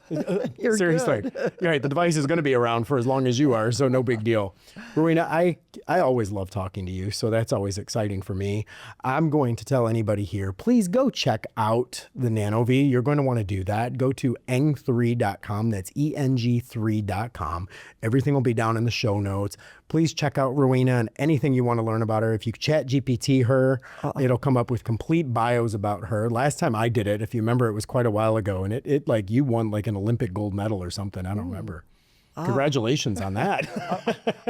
Speaker 3: you're
Speaker 2: seriously.
Speaker 3: good.
Speaker 2: You're right. The device is going to be around for as long as you are, so no big deal. Rowena, I always love talking to you, so that's always exciting for me. I'm going to tell anybody here, please go check out the NanoVi. You're going to want to do that. Go to eng3.com. That's ENG3.com. Everything will be down in the show notes. Please check out Rowena and anything you want to learn about her. If you chat GPT her, it'll come up with complete bios about her. Last time I did it, if you remember, it was quite a while ago, and it like, you won like an Olympic gold medal or something. I don't remember. Congratulations on that.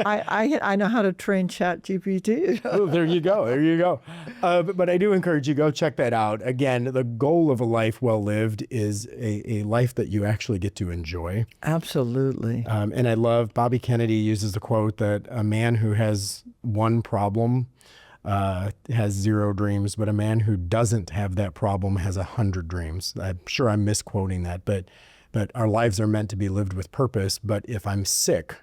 Speaker 3: I know how to train ChatGPT.
Speaker 2: Oh, there you go. But I do encourage you, go check that out. Again, the goal of a life well lived is a life that you actually get to enjoy.
Speaker 3: Absolutely.
Speaker 2: And I love, Bobby Kennedy uses the quote that a man who has one problem has 0 dreams, but a man who doesn't have that problem has 100 dreams. I'm sure I'm misquoting that, but our lives are meant to be lived with purpose. But if I'm sick,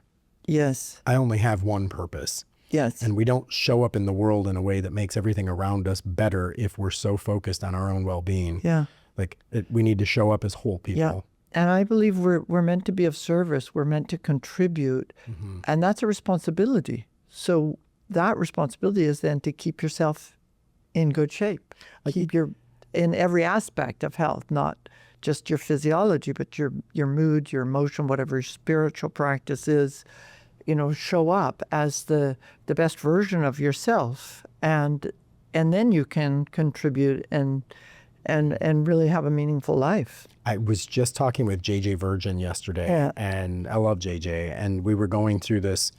Speaker 3: yes,
Speaker 2: I only have one purpose.
Speaker 3: Yes.
Speaker 2: And we don't show up in the world in a way that makes everything around us better if we're so focused on our own well-being.
Speaker 3: Yeah.
Speaker 2: We need to show up as whole people.
Speaker 3: Yeah. And I believe we're meant to be of service. We're meant to contribute. And that's a responsibility. So that responsibility is then to keep yourself in good shape. Keep in every aspect of health, not just your physiology, but your mood, your emotion, whatever your spiritual practice is, show up as the best version of yourself. And then you can contribute and really have a meaningful life.
Speaker 2: I was just talking with JJ Virgin yesterday, and I love JJ, and we were going through this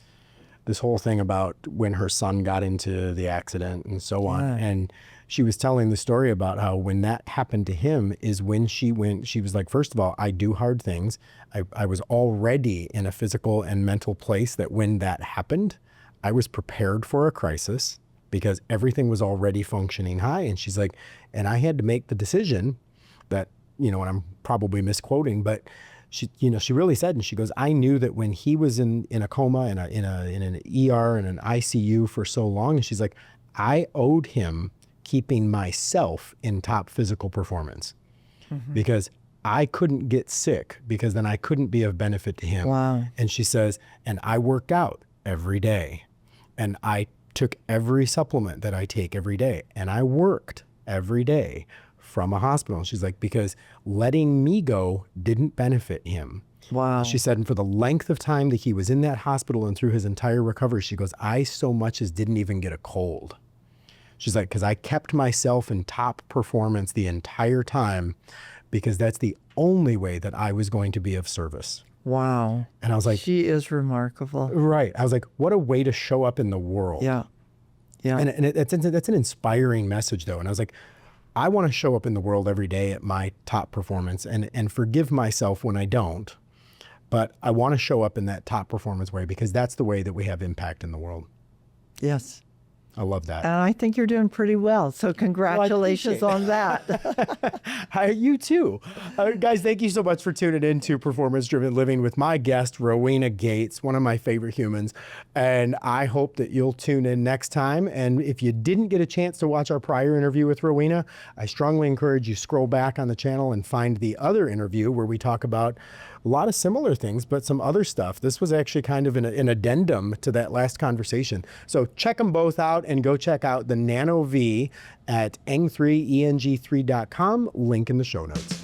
Speaker 2: whole thing about when her son got into the accident and so on. And she was telling the story about how when that happened to him is when she was like, first of all, I do hard things. I was already in a physical and mental place that when that happened, I was prepared for a crisis because everything was already functioning high. And she's like, and I had to make the decision that, and I'm probably misquoting, but she really said, and she goes, I knew that when he was in a coma, in an ER and an ICU for so long, and she's like, I owed him keeping myself in top physical performance because I couldn't get sick because then I couldn't be of benefit to him.
Speaker 3: Wow.
Speaker 2: And she says, and I worked out every day. And I took every supplement that I take every day. And I worked every day from a hospital. And she's like, because letting me go didn't benefit him.
Speaker 3: Wow.
Speaker 2: She said, and for the length of time that he was in that hospital and through his entire recovery, she goes, I so much as didn't even get a cold. She's like, because I kept myself in top performance the entire time because that's the only way that I was going to be of service.
Speaker 3: Wow.
Speaker 2: And I was like,
Speaker 3: she is remarkable.
Speaker 2: Right. I was like, what a way to show up in the world.
Speaker 3: Yeah. Yeah.
Speaker 2: And that's an inspiring message, though. And I was like, I want to show up in the world every day at my top performance and forgive myself when I don't. But I want to show up in that top performance way because that's the way that we have impact in the world.
Speaker 3: Yes.
Speaker 2: I love that.
Speaker 3: And I think you're doing pretty well. So congratulations on that.
Speaker 2: Hi, you too. Guys, thank you so much for tuning in to Performance Driven Living with my guest, Rowena Gates, one of my favorite humans. And I hope that you'll tune in next time. And if you didn't get a chance to watch our prior interview with Rowena, I strongly encourage you scroll back on the channel and find the other interview where we talk about a lot of similar things, but some other stuff. This was actually kind of an addendum to that last conversation. So check them both out and go check out the NanoVi at Eng3, ENG3.com, link in the show notes.